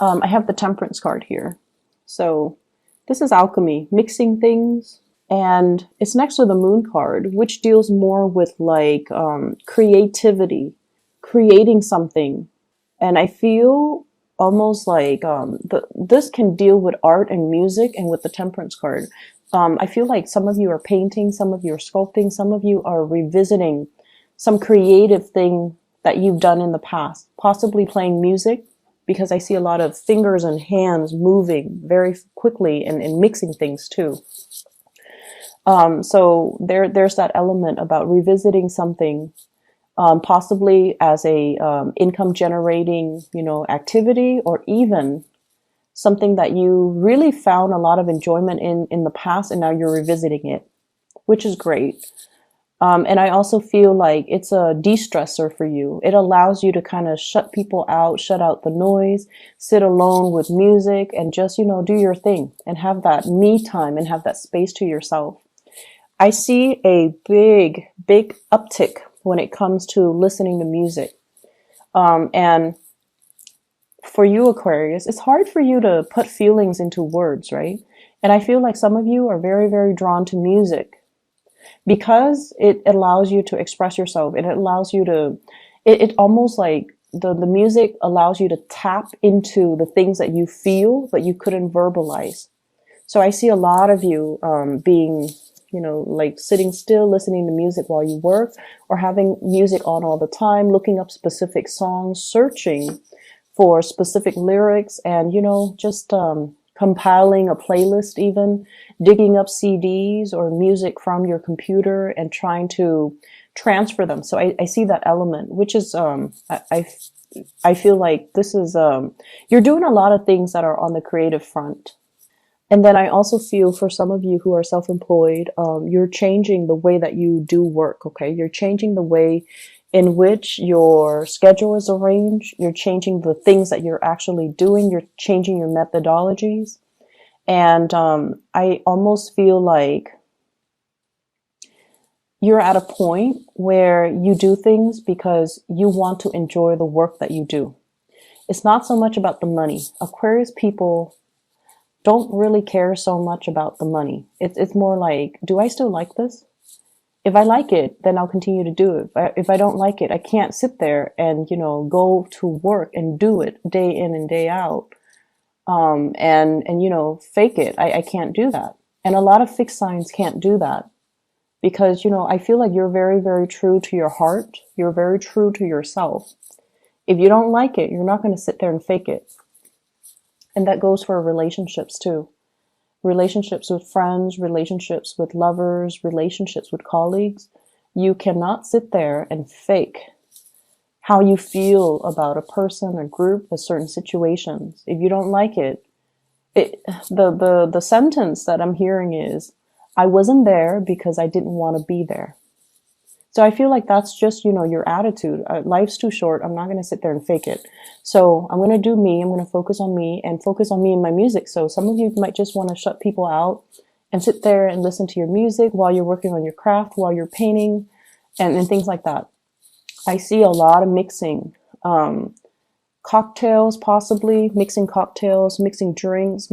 I have the Temperance card here. So this is alchemy, mixing things. And it's next to the Moon card, which deals more with like creativity, creating something. And I feel almost like this can deal with art and music, and with the Temperance card. I feel like some of you are painting, some of you are sculpting, some of you are revisiting some creative thing that you've done in the past, possibly playing music, because I see a lot of fingers and hands moving very quickly and mixing things too. So there's that element about revisiting something, possibly as a income generating, activity, or even something that you really found a lot of enjoyment in the past, and now you're revisiting it, which is great. And I also feel like it's a de-stressor for you. It allows you to kind of shut people out, shut out the noise, sit alone with music, and just, do your thing and have that me time and have that space to yourself. I see a big, big uptick when it comes to listening to music. And for you, Aquarius, it's hard for you to put feelings into words, right? And I feel like some of you are very, very drawn to music because it allows you to express yourself. It allows you to, it almost like the music allows you to tap into the things that you feel, but you couldn't verbalize. So I see a lot of you being, like sitting still, listening to music while you work, or having music on all the time, looking up specific songs, searching for specific lyrics, and, just compiling a playlist, even digging up CDs or music from your computer and trying to transfer them. So I see that element, which is, I feel like this is, you're doing a lot of things that are on the creative front. And then I also feel for some of you who are self-employed, you're changing the way that you do work, okay? You're changing the way in which your schedule is arranged. You're changing the things that you're actually doing. You're changing your methodologies. And I almost feel like you're at a point where you do things because you want to enjoy the work that you do. It's not so much about the money. Aquarius people don't really care so much about the money. It's more like, do I still like this? If I like it, then I'll continue to do it. If I don't like it, I can't sit there and, go to work and do it day in and day out. And fake it. I can't do that. And a lot of fixed signs can't do that because, I feel like you're very, very true to your heart. You're very true to yourself. If you don't like it, you're not going to sit there and fake it. And that goes for relationships too. Relationships with friends, relationships with lovers, relationships with colleagues. You cannot sit there and fake how you feel about a person, a group, a certain situations. If you don't like it, the sentence that I'm hearing is, I wasn't there because I didn't want to be there. So I feel like that's just, your attitude. Life's too short. I'm not going to sit there and fake it. So I'm going to do me. I'm going to focus on me and focus on me and my music. So some of you might just want to shut people out and sit there and listen to your music while you're working on your craft, while you're painting and things like that. I see a lot of mixing, cocktails, possibly mixing cocktails, mixing drinks,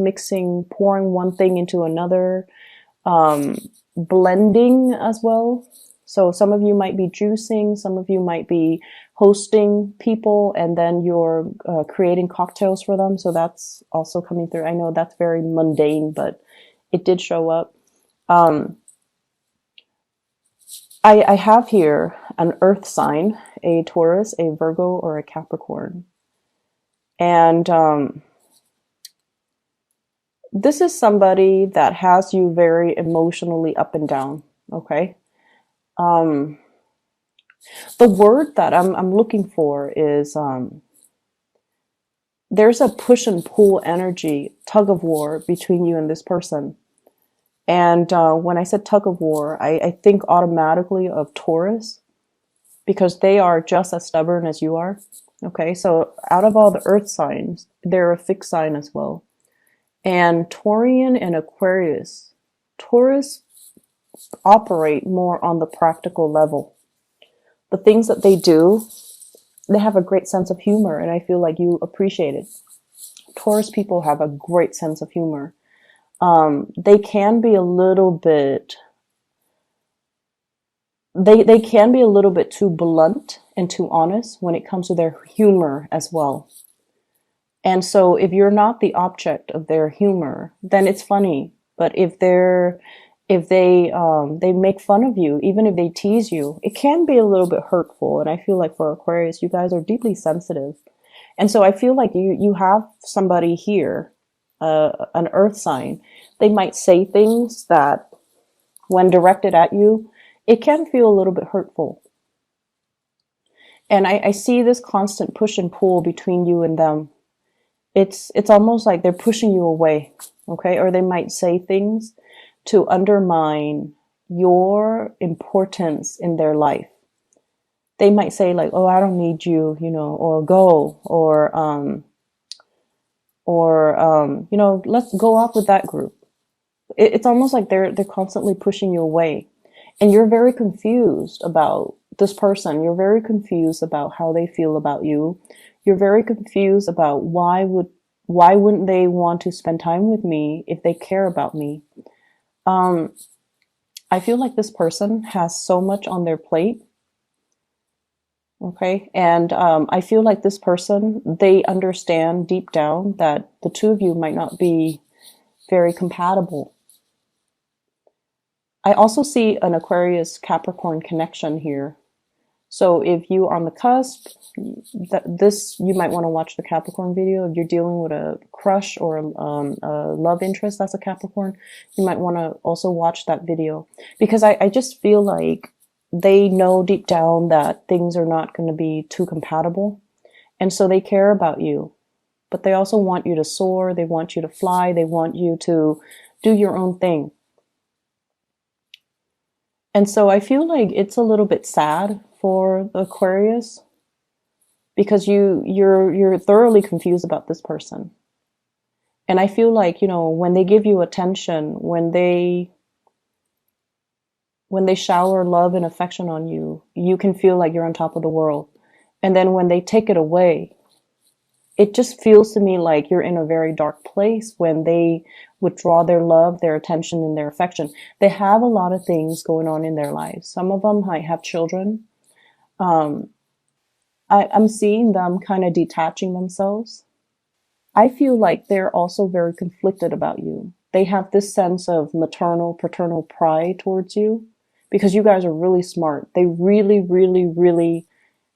pouring one thing into another, blending as well. So some of you might be juicing, some of you might be hosting people, and then you're creating cocktails for them. So that's also coming through. I know that's very mundane, but it did show up. I have here an earth sign, a Taurus, a Virgo, or a Capricorn. And this is somebody that has you very emotionally up and down, okay? The word that I'm looking for is, there's a push and pull energy, tug of war between you and this person. And when I said tug of war, I think automatically of Taurus because they are just as stubborn as you are. Okay, so out of all the earth signs, they're a fixed sign as well. And Taurian and Aquarius, Taurus operate more on the practical level. The things that they do, they have a great sense of humor, and I feel like you appreciate it. Taurus people have a great sense of humor. They can be a little bit, they can be a little bit too blunt and too honest when it comes to their humor as well. And so if you're not the object of their humor, then it's funny. But if they make fun of you, even if they tease you, it can be a little bit hurtful. And I feel like for Aquarius, you guys are deeply sensitive. And so I feel like you have somebody here, an earth sign. They might say things that when directed at you, it can feel a little bit hurtful. And I see this constant push and pull between you and them. It's almost like they're pushing you away, okay? Or they might say things to undermine your importance in their life. They might say like, "Oh, I don't need you," you know, or "Go," or you know, "Let's go off with that group." It's almost like they're constantly pushing you away, and you're very confused about this person. You're very confused about how they feel about you. You're very confused about why wouldn't they want to spend time with me if they care about me? I feel like this person has so much on their plate. Okay. And I feel like this person, they understand deep down that the two of you might not be very compatible. I also see an Aquarius Capricorn connection here. So if you are on the cusp, you might want to watch the Capricorn video. If you're dealing with a crush or a love interest that's a Capricorn, you might want to also watch that video, because I just feel like they know deep down that things are not going to be too compatible. And so they care about you, but they also want you to soar. They want you to fly. They want you to do your own thing. And so I feel like it's a little bit sad for the Aquarius, because you're thoroughly confused about this person. And I feel like, you know, when they give you attention, when they shower love and affection on you, you can feel like you're on top of the world. And then when they take it away, it just feels to me like you're in a very dark place when they withdraw their love, their attention, and their affection. They have a lot of things going on in their lives. Some of them might have children. I'm seeing them kind of detaching themselves. I feel like they're also very conflicted about you. They have this sense of maternal, paternal pride towards you, because you guys are really smart. They really, really, really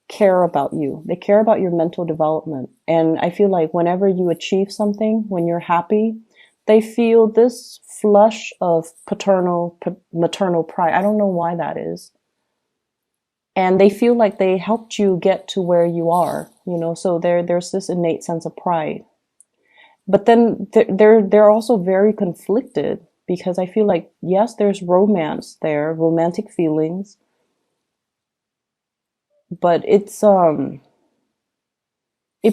care about you. They care about your mental development. And I feel like whenever you achieve something, when you're happy, they feel this flush of maternal pride. I don't know why that is. And they feel like they helped you get to where you are, you know, so there's this innate sense of pride. But then they're also very conflicted, because I feel like, yes, there's romance there, romantic feelings, but it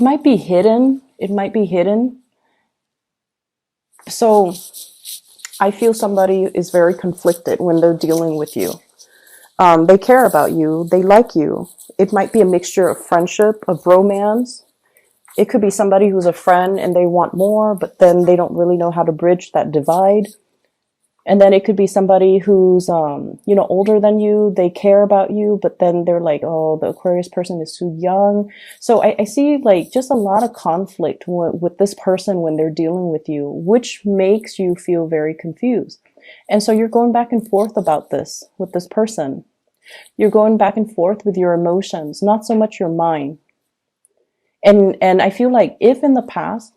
might be hidden. It might be hidden. So I feel somebody is very conflicted when they're dealing with you. They care about you. They like you. It might be a mixture of friendship, of romance. It could be somebody who's a friend and they want more, but then they don't really know how to bridge that divide. And then it could be somebody who's, you know, older than you. They care about you, but then they're like, "Oh, the Aquarius person is too young." So I see like just a lot of conflict with this person when they're dealing with you, which makes you feel very confused. And so you're going back and forth about this with this person. You're going back and forth with your emotions, not so much your mind. And I feel like if in the past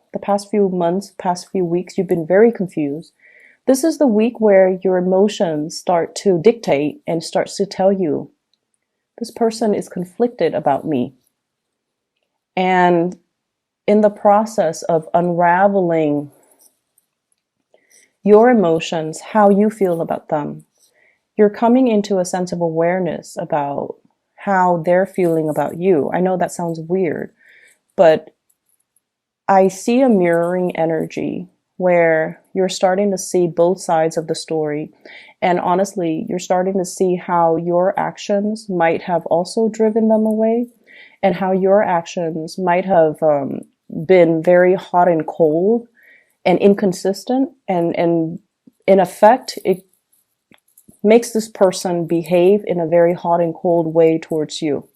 few months, past few weeks, you've been very confused, this is the week where your emotions start to dictate and starts to tell you, this person is conflicted about me. And in the process of unraveling your emotions, how you feel about them, you're coming into a sense of awareness about how they're feeling about you. I know that sounds weird, but I see a mirroring energy where you're starting to see both sides of the story. And honestly, you're starting to see how your actions might have also driven them away, and how your actions might have been very hot and cold and inconsistent, and in effect, it makes this person behave in a very hot and cold way towards you.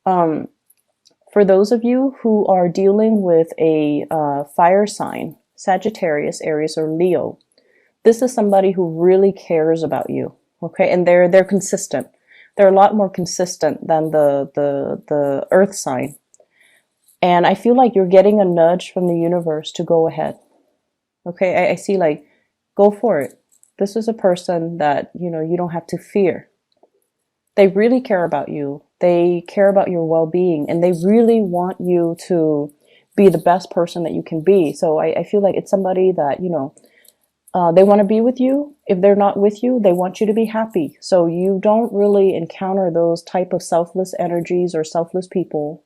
For those of you who are dealing with a fire sign, Sagittarius, Aries, or Leo, this is somebody who really cares about you. Okay, and they're consistent. They're a lot more consistent than the Earth sign. And I feel like you're getting a nudge from the universe to go ahead. Okay, I see, like, go for it. This is a person that, you don't have to fear. They really care about you. They care about your well-being, and they really want you to be the best person that you can be. So I feel like it's somebody that, they want to be with you. If they're not with you, they want you to be happy. So you don't really encounter those type of selfless energies or selfless people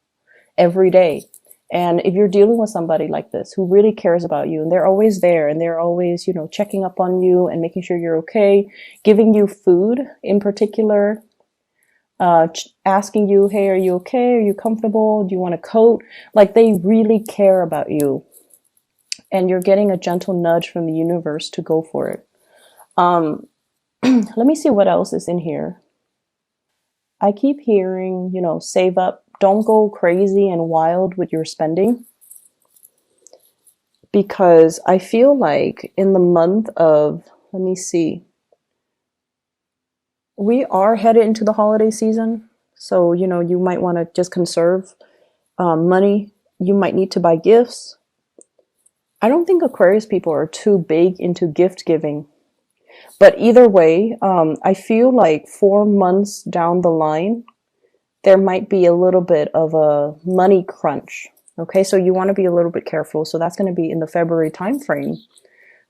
every day. And if you're dealing with somebody like this who really cares about you, and they're always there, and they're always, checking up on you and making sure you're okay, giving you food in particular, asking you, hey, are you okay? Are you comfortable? Do you want a coat? Like, they really care about you. And you're getting a gentle nudge from the universe to go for it. Let me see what else is in here. I keep hearing, save up. Don't go crazy and wild with your spending. Because I feel like in the month of, let me see, we are headed into the holiday season. So, you might want to just conserve money. You might need to buy gifts. I don't think Aquarius people are too big into gift giving. But either way, I feel like 4 months down the line, there might be a little bit of a money crunch. Okay, so you want to be a little bit careful. So that's going to be in the February timeframe.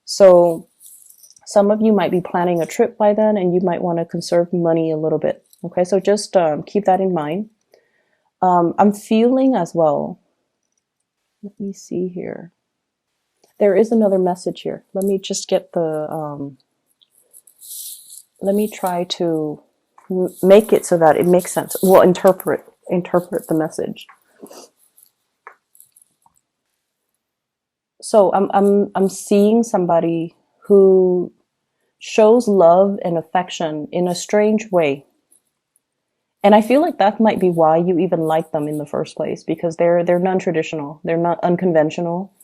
So some of you might be planning a trip by then, and you might want to conserve money a little bit. Okay, so just keep that in mind. I'm feeling as well. Let me see here. There is another message here. Let me just get the, let me try to make it so that it makes sense. We'll interpret the message. So I'm seeing somebody who shows love and affection in a strange way. And I feel like that might be why you even like them in the first place, because they're non-traditional. They're not unconventional.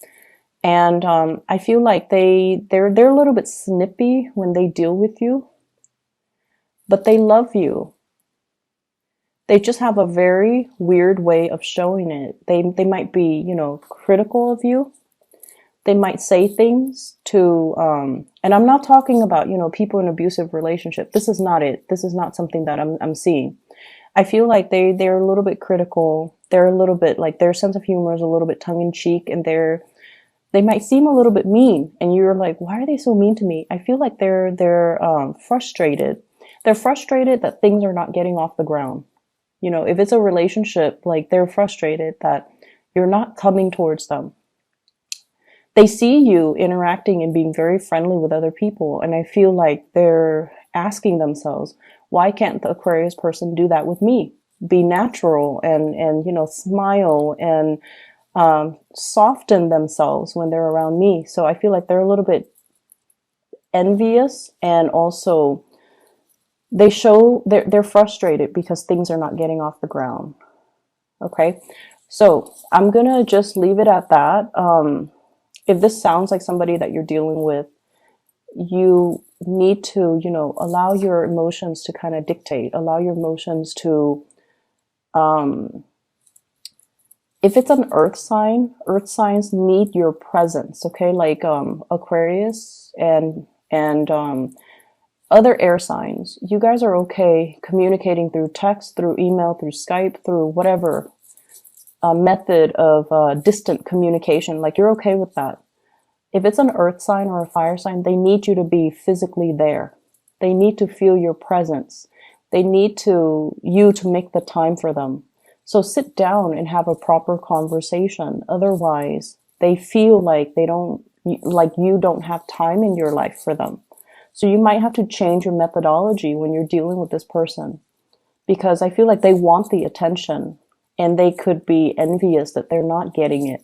And I feel like they're a little bit snippy when they deal with you, but they love you. They just have a very weird way of showing it. They might be, critical of you. They might say things to, and I'm not talking about, people in abusive relationship. This is not it. This is not something that I'm seeing. I feel like they're a little bit critical. They're a little bit, like, their sense of humor is a little bit tongue in cheek, and they might seem a little bit mean, and you're like, why are they so mean to me? I feel like they're frustrated. They're frustrated that things are not getting off the ground. If it's a relationship, like, they're frustrated that you're not coming towards them. They see you interacting and being very friendly with other people, and I feel like they're asking themselves, why can't the Aquarius person do that with me? Be natural and smile and soften themselves when they're around me. So I feel like they're a little bit envious, and also they show they're frustrated because things are not getting off the ground. Okay, so I'm gonna just leave it at that. If this sounds like somebody that you're dealing with, you need to, allow your emotions to kind of dictate, allow your emotions to, if it's an earth signs need your presence. Okay. Like, Aquarius and other air signs, you guys are okay communicating through text, through email, through Skype, through whatever method of distant communication. Like, you're okay with that. If it's an earth sign or a fire sign, they need you to be physically there. They need to feel your presence. They need you to make the time for them. So sit down and have a proper conversation. Otherwise, they feel like you don't have time in your life for them. So you might have to change your methodology when you're dealing with this person, because I feel like they want the attention. and they could be envious that they're not getting it.